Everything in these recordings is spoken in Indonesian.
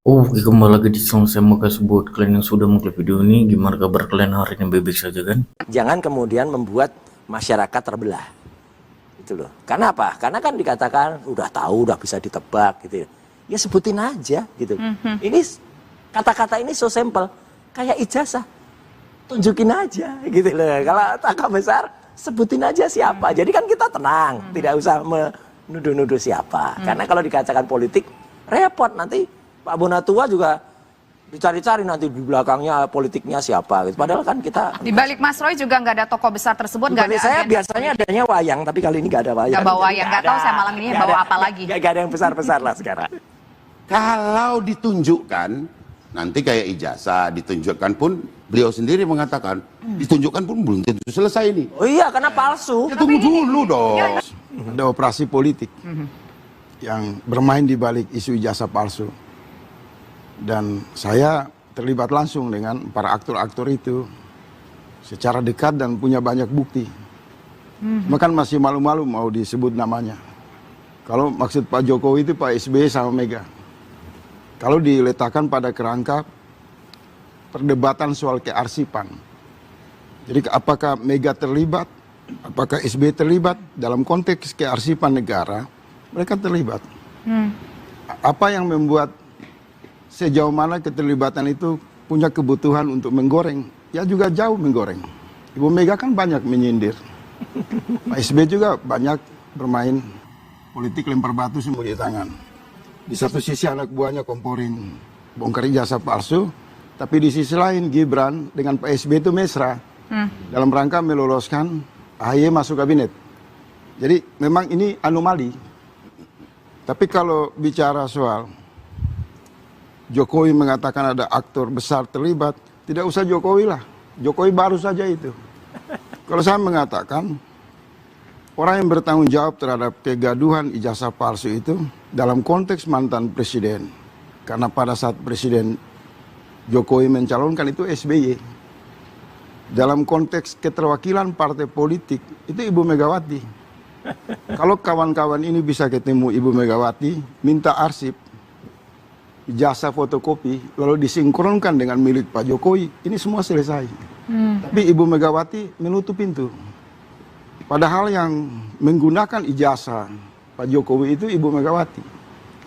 Oke, kembali lagi di channel saya. Makasih buat kalian yang sudah mengklik video ini. Gimana kabar kalian hari ini? Baik-baik saja kan? Jangan kemudian membuat masyarakat terbelah. Itu loh. Karena apa? Karena kan dikatakan udah tahu, udah bisa ditebak gitu. Ya sebutin aja gitu. Ini kata-kata ini so simple. Kayak ijazah. Tunjukin aja gitu loh. Kalau angka besar, sebutin aja siapa. Jadi kan kita tenang, tidak usah menuduh-nuduh siapa. Karena kalau dikatakan politik, repot nanti Pak Bonatua juga dicari-cari nanti di belakangnya politiknya siapa gitu. Padahal kan kita Di balik Mas Roy juga nggak ada tokoh besar tersebut, nggak ada. saya biasanya adanya wayang, tapi kali ini nggak ada wayang. Nggak bawa wayang, nggak tahu saya malam ini bawa apa lagi. Nggak ada yang besar-besar lah sekarang. Kalau ditunjukkan, nanti kayak ijazah, ditunjukkan pun beliau sendiri mengatakan, ditunjukkan pun belum tentu selesai ini. Oh iya, karena palsu. Ya tunggu dulu dong. Ada operasi politik yang bermain di balik isu ijazah palsu. Dan saya terlibat langsung dengan para aktor-aktor itu secara dekat dan punya banyak bukti. Makan masih malu-malu mau disebut namanya. Kalau maksud Pak Jokowi itu Pak SBY sama Mega. Kalau diletakkan pada kerangka perdebatan soal kearsipan. Jadi apakah Mega terlibat, apakah SBY terlibat dalam konteks kearsipan negara, mereka terlibat. Apa yang membuat sejauh mana keterlibatan itu punya kebutuhan untuk menggoreng, ya juga jauh menggoreng. Ibu Mega kan banyak menyindir. Pak SBY juga banyak bermain politik lempar batu sembunyi tangan. Di satu sisi anak buahnya komporin bongkar ijazah palsu, tapi di sisi lain Gibran dengan Pak SBY itu mesra dalam rangka meloloskan AHY masuk kabinet. Jadi memang ini anomali. Tapi kalau bicara soal Jokowi mengatakan ada aktor besar terlibat, tidak usah Jokowi lah. Jokowi baru saja itu. Kalau saya mengatakan, orang yang bertanggung jawab terhadap kegaduhan ijazah palsu itu dalam konteks mantan presiden. Karena pada saat Presiden Jokowi mencalonkan itu SBY. Dalam konteks keterwakilan partai politik, itu Ibu Megawati. Kalau kawan-kawan ini bisa ketemu Ibu Megawati, minta arsip, ijazah fotokopi, lalu disinkronkan dengan milik Pak Jokowi, ini semua selesai. Tapi Ibu Megawati menutup pintu. Padahal yang menggunakan ijazah Pak Jokowi itu Ibu Megawati.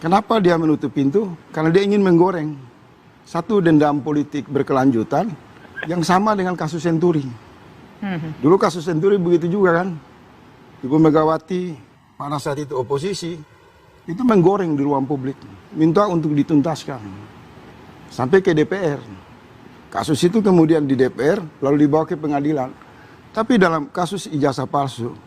Kenapa dia menutup pintu? Karena dia ingin menggoreng satu dendam politik berkelanjutan yang sama dengan kasus Senturi. Dulu kasus Senturi begitu juga kan. Ibu Megawati pada saat itu oposisi, itu menggoreng di ruang publik, minta untuk dituntaskan sampai ke DPR. Kasus itu kemudian di DPR lalu dibawa ke pengadilan. Tapi dalam kasus ijazah palsu,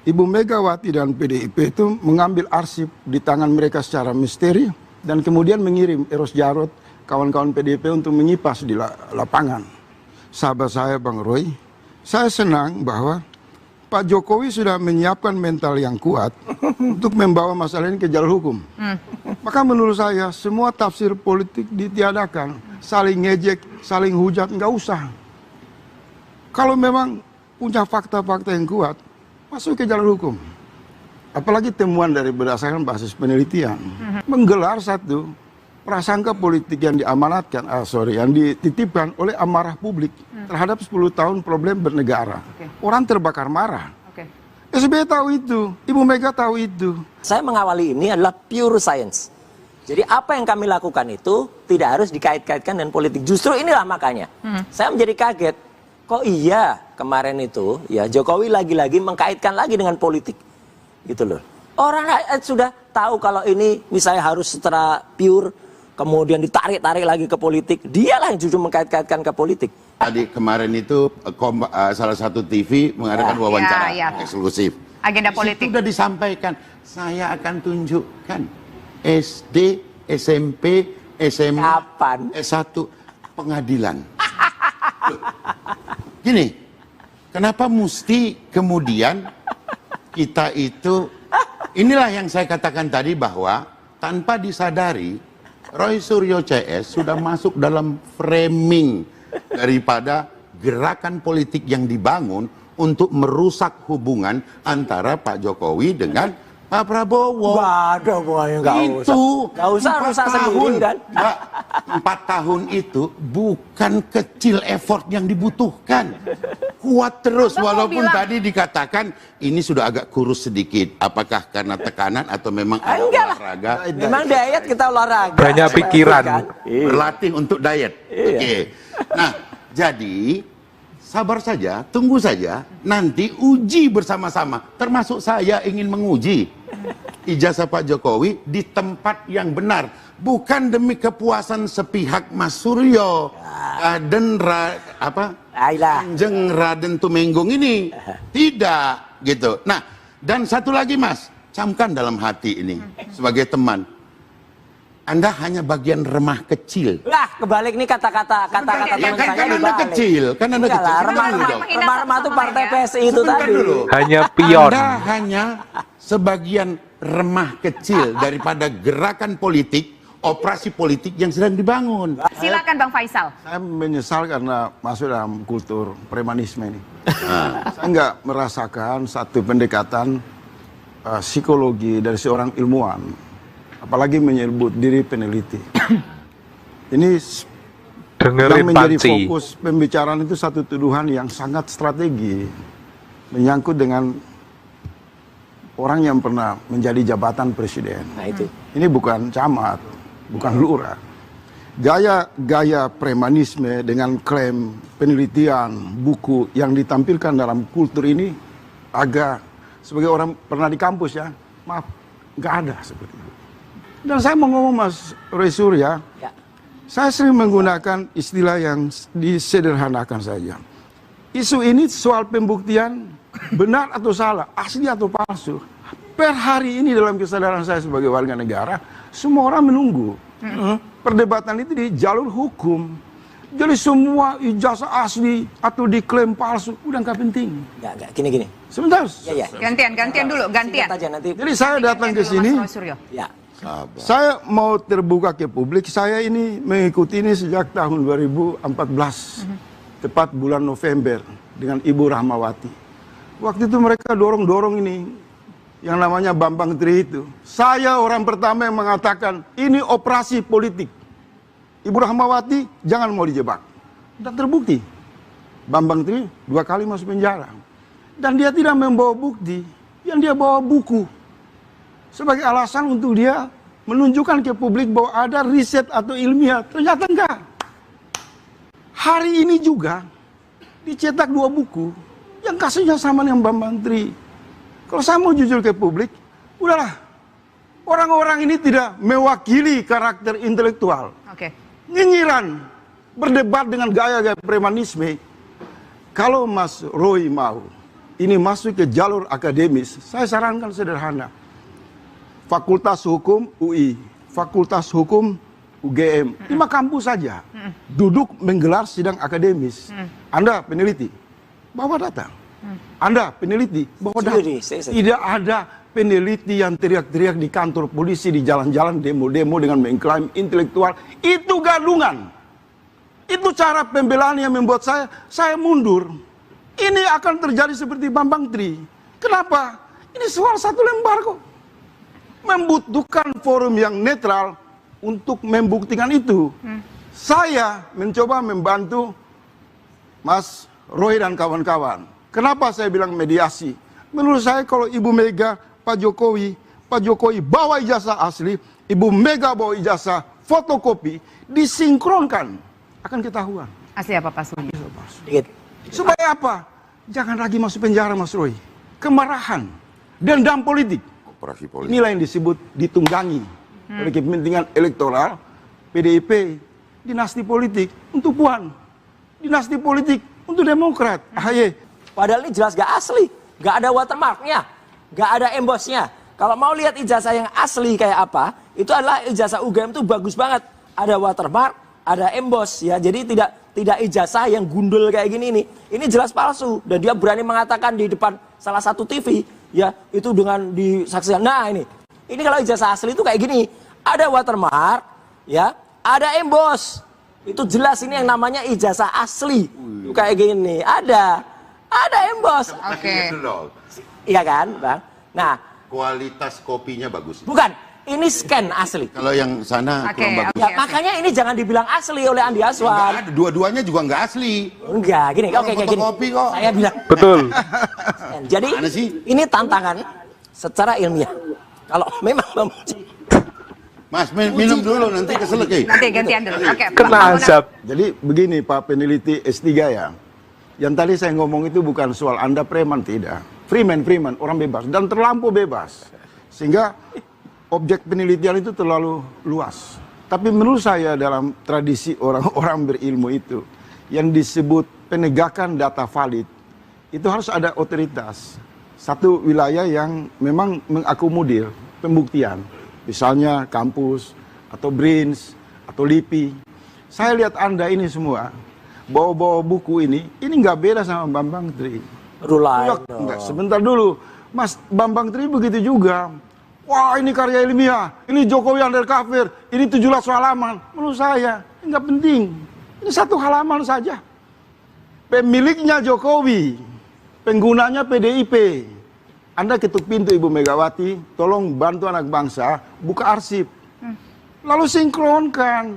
Ibu Megawati dan PDIP itu mengambil arsip di tangan mereka secara misteri dan kemudian mengirim Eros Jarot, kawan-kawan PDIP untuk menyipas di lapangan. Sahabat saya Bang Roy, saya senang bahwa Pak Jokowi sudah menyiapkan mental yang kuat untuk membawa masalah ini ke jalur hukum. Maka menurut saya semua tafsir politik ditiadakan. Saling ngejek, saling hujat, nggak usah. Kalau memang punya fakta-fakta yang kuat, masuk ke jalur hukum. Apalagi temuan dari berdasarkan basis penelitian. Menggelar satu prasangka politik yang diamanatkan, yang dititipkan oleh amarah publik terhadap 10 tahun problem bernegara. Orang terbakar marah. SBY tahu itu, Ibu Mega tahu itu. Saya mengawali ini adalah pure science. Jadi apa yang kami lakukan itu tidak harus dikait-kaitkan dengan politik. Justru inilah makanya. Saya menjadi kaget. Kok iya kemarin itu ya Jokowi lagi-lagi mengkaitkan lagi dengan politik. Gitu loh. Orang sudah tahu kalau ini misalnya harus secara pure, kemudian ditarik-tarik lagi ke politik. Dialah yang justru mengkait-kaitkan ke politik. Tadi kemarin itu salah satu TV mengadakan wawancara eksklusif. Agenda politik. Itu sudah disampaikan, saya akan tunjukkan SD, SMP, SMA, Kapan? S1, pengadilan. Loh, gini, kenapa mesti kemudian kita itu, inilah yang saya katakan tadi bahwa tanpa disadari, Roy Suryo CS sudah masuk dalam framing daripada gerakan politik yang dibangun untuk merusak hubungan antara Pak Jokowi dengan Pak Prabowo. Nggak ada hubungannya, nggak usah. Itu Nggak usah 4 rusak tahun, sendiri kan. Mbak, 4 tahun itu bukan kecil effort yang dibutuhkan. Kuat terus, Abang mau walaupun bilang- tadi dikatakan ini sudah agak kurus sedikit. Apakah karena tekanan atau memang ada Enggak lah. olahraga? Memang diet kita olahraga. Banyak pikiran. Kan? Berlatih untuk diet. Iya. Oke. Nah, jadi sabar saja, tunggu saja. Nanti uji bersama-sama. Termasuk saya ingin menguji ijazah Pak Jokowi di tempat yang benar. Bukan demi kepuasan sepihak Mas Suryo dan Ayolah. Kanjeng Raden Tumenggung ini. Tidak, gitu. Nah, dan satu lagi Mas, camkan dalam hati ini sebagai teman. Anda hanya bagian remah kecil. Lah, kebalik nih kata-kata Ya, teman saya kan Anda dibalik. kecil, kan Anda Enggak kecil. lah, Sebentar dulu dong. remah-remah itu partai PSI itu Sebentar tadi. dulu. Hanya pion. Anda hanya sebagian remah kecil daripada gerakan politik, operasi politik yang sedang dibangun. Silakan Bang Faisal. Saya menyesal karena masuk dalam kultur premanisme ini. Saya nggak merasakan satu pendekatan psikologi dari seorang ilmuwan, apalagi menyebut diri peneliti. Ini yang Dengerin menjadi Panci. fokus pembicaraan itu satu tuduhan yang sangat strategi, menyangkut dengan orang yang pernah menjadi jabatan presiden. Nah itu. Ini bukan camat, bukan lurah. Gaya premanisme dengan klaim penelitian, buku yang ditampilkan dalam kultur ini agak, sebagai orang pernah di kampus ya, maaf, nggak ada seperti itu. Dan saya mau ngomong Mas Roy Surya, Ya. saya sering menggunakan istilah yang disederhanakan saja. Isu ini soal pembuktian benar atau salah, asli atau palsu. Per hari ini dalam kesadaran saya sebagai warga negara, semua orang menunggu. Perdebatan itu di jalur hukum. Jadi semua ijazah asli atau diklaim palsu, udah nggak penting. Enggak, gini. Sebentar. Ya. Gantian dulu, gantian. Singkat aja nanti. Jadi saya datang ke Dulu, sini, Mas Roy Suryo. Ya. Sabar. saya mau terbuka ke publik. Saya ini mengikuti ini sejak tahun 2014, tepat bulan November dengan Ibu Rahmawati. Waktu itu mereka dorong-dorong ini, yang namanya Bambang Tri itu. Saya orang pertama yang mengatakan ini operasi politik. Ibu Rahmawati jangan mau dijebak. Dan terbukti. Bambang Tri 2 kali masuk penjara. Dan dia tidak membawa bukti, yang dia bawa buku. Sebagai alasan untuk dia menunjukkan ke publik bahwa ada riset atau ilmiah. Ternyata enggak. Hari ini juga dicetak 2 buku yang kasusnya sama dengan Bambang Tri. Kalau saya mau jujur ke publik, udahlah. Orang-orang ini tidak mewakili karakter intelektual. Oke. Nyinyiran, berdebat dengan gaya-gaya premanisme. Kalau Mas Roy mau ini masuk ke jalur akademis, saya sarankan sederhana. Fakultas Hukum UI, Fakultas Hukum UGM, 5 kampus saja. Duduk menggelar sidang akademis. Anda peneliti, bawa data. Anda peneliti, bawa data. Tidak ada peneliti yang teriak-teriak di kantor polisi, di jalan-jalan, demo-demo dengan mengklaim intelektual. Itu gadungan. Itu cara pembelaan yang membuat saya mundur. Ini akan terjadi seperti Bambang Tri. Kenapa? Ini soal 1 lembar kok. Membutuhkan forum yang netral untuk membuktikan itu. Saya mencoba membantu Mas Roy dan kawan-kawan. Kenapa saya bilang mediasi? Menurut saya kalau Ibu Mega, Pak Jokowi bawa ijazah asli, Ibu Mega bawa ijazah fotokopi, disinkronkan, akan ketahuan. Asli apa Pak Suryo? Dikit. Supaya apa? Jangan lagi masuk penjara Mas Roy. Kemarahan, dendam politik. Operasi politik. Inilah yang disebut ditunggangi oleh kepentingan elektoral PDIP, dinasti politik untuk Puan, dinasti politik untuk Demokrat. AHY. Padahal ini jelas gak asli, gak ada watermarknya, gak ada embossnya. Kalau mau lihat ijazah yang asli kayak apa, itu adalah ijazah UGM itu bagus banget. Ada watermark, ada emboss ya. Jadi tidak ijazah yang gundul kayak gini ini. Ini jelas palsu dan dia berani mengatakan di depan salah satu TV ya, itu dengan disaksikan. Nah, ini kalau ijazah asli itu kayak gini. Ada watermark ya, ada emboss. Itu jelas ini yang namanya ijazah asli. Itu kayak gini. Ada emboss. Oke. Iya kan, Bang? Nah, kualitas kopinya bagus. Bukan, ini scan asli. Kalau yang sana Oke, kurang bagus. oke. Ya, makanya ini jangan dibilang asli oleh Andi Nggak Aswan. ada, dua-duanya juga nggak asli. Enggak, gini, Orang oke, kayak gini. fotokopi kok. Saya bilang. Betul. Jadi Mana sih? ini tantangan secara ilmiah. Kalau memang memuji. Mas, minum dulu nanti keselak. Nanti gantian dulu. Oke. Kena Pak Bangunan. azab. Jadi begini Pak peneliti S3 ya. Yang tadi saya ngomong itu bukan soal Anda preman, tidak. Freeman, orang bebas. Dan terlampau bebas. Sehingga objek penelitian itu terlalu luas. Tapi menurut saya dalam tradisi orang-orang berilmu itu, yang disebut penegakan data valid, itu harus ada otoritas. Satu wilayah yang memang mengakomodir pembuktian. Misalnya kampus, atau BRINS, atau LIPI. Saya lihat Anda ini semua, bawa-bawa buku ini nggak beda sama Bambang Tri. Rulai. Enggak, sebentar dulu. Mas Bambang Tri begitu juga. Wah ini karya ilmiah, ini Jokowi undercover, ini 17 halaman. Menurut saya, ini nggak penting. Ini 1 halaman saja. Pemiliknya Jokowi, penggunanya PDIP. Anda ketuk pintu Ibu Megawati, tolong bantu anak bangsa, buka arsip. Lalu sinkronkan.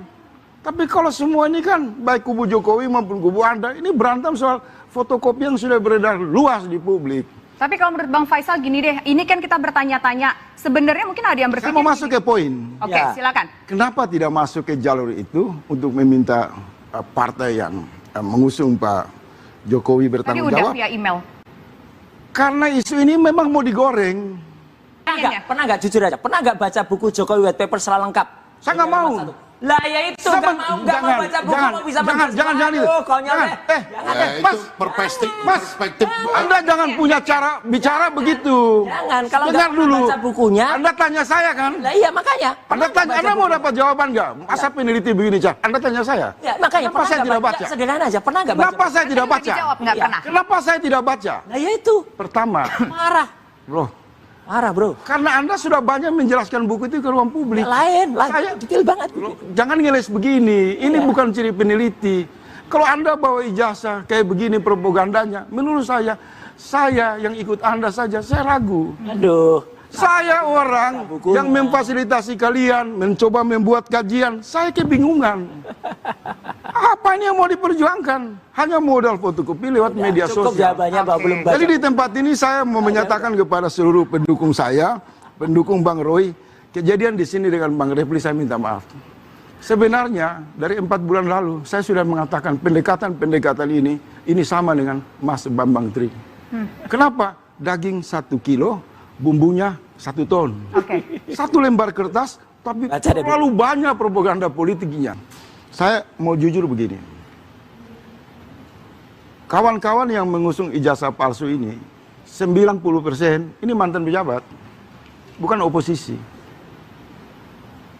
Tapi kalau semua ini kan, baik kubu Jokowi maupun kubu Anda, ini berantem soal fotokopi yang sudah beredar luas di publik. Tapi kalau menurut Bang Faisal gini deh, ini kan kita bertanya-tanya, sebenarnya mungkin ada yang Saya berpikir. mau masuk ke poin. Oke, Ya. silakan. Kenapa tidak masuk ke jalur itu untuk meminta partai yang mengusung Pak Jokowi Tadi bertanggung udah jawab? via email. Karena isu ini memang mau digoreng. Pernah nggak jujur aja? Pernah nggak baca buku Jokowi White Paper secara lengkap? Saya nggak mau. Lah ya itu nggak mau baca buku mau bisa jangan itu. Jangan. Mas, Itu perspektif, Mas, Anda jangan punya cara bicara begitu. Jangan, kalau Dengar nggak pernah dulu. baca bukunya. Anda tanya saya kan? Lah iya makanya. Anda tanya, Anda mau dapat jawaban nggak? Masa peneliti begini, Cak? Anda tanya saya. Ya makanya Kenapa pernah saya nggak tidak baca? Sederhana aja, pernah nggak baca? Kenapa saya tidak Nggak baca? dijawab, nggak Iya. pernah. Kenapa saya tidak baca? Lah ya itu Pertama, marah, bro. karena Anda sudah banyak menjelaskan buku itu ke ruang publik. Lain, Saya- detail banget. Jangan ngeles begini, ini bukan ciri peneliti. Kalau Anda bawa ijazah kayak begini propagandanya, menurut saya yang ikut Anda saja, saya ragu. Aduh. Saya orang bukunya. yang memfasilitasi kalian, mencoba membuat kajian, saya kebingungan. Apa ini yang mau diperjuangkan? Hanya modal fotokopi lewat media Cukup sosial. jawabannya bahwa Oke. belum baca. Jadi di tempat ini saya mau menyatakan kepada seluruh pendukung saya, pendukung Bang Roy, kejadian di sini dengan Bang Refli saya minta maaf. Sebenarnya dari 4 bulan lalu saya sudah mengatakan pendekatan ini sama dengan Mas Bambang Tri. Kenapa? Daging 1 kilo, bumbunya 1 ton. Oke. 1 lembar kertas, tapi Baca deh, Bu. terlalu banyak propaganda politiknya. Saya mau jujur begini. Kawan-kawan yang mengusung ijazah palsu ini, 90% ini mantan pejabat, bukan oposisi.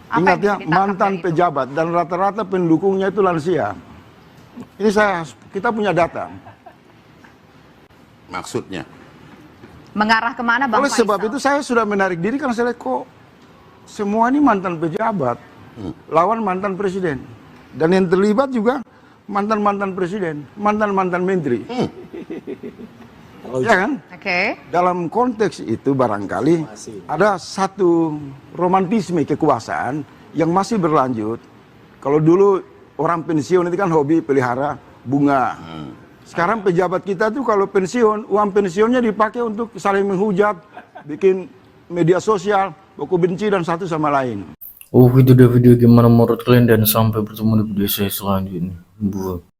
Apa Ingat yang ya, bisa ditangkap mantan dari itu? pejabat dan rata-rata pendukungnya itu lansia. Ini kita punya data. Maksudnya. Mengarah kemana Bang Oleh Faisal? sebab itu saya sudah menarik diri karena saya lihat kok semua ini mantan pejabat, lawan mantan presiden. Dan yang terlibat juga mantan-mantan presiden, mantan-mantan menteri. Ya kan? Oke. Dalam konteks itu barangkali ada satu romantisme kekuasaan yang masih berlanjut. Kalau dulu orang pensiun itu kan hobi pelihara bunga. Sekarang pejabat kita tuh kalau pensiun, uang pensiunnya dipakai untuk saling menghujat, bikin media sosial, baku benci dan satu sama lain. Oh, itu dia video gimana menurut kalian dan sampai bertemu di video saya selanjutnya. Buat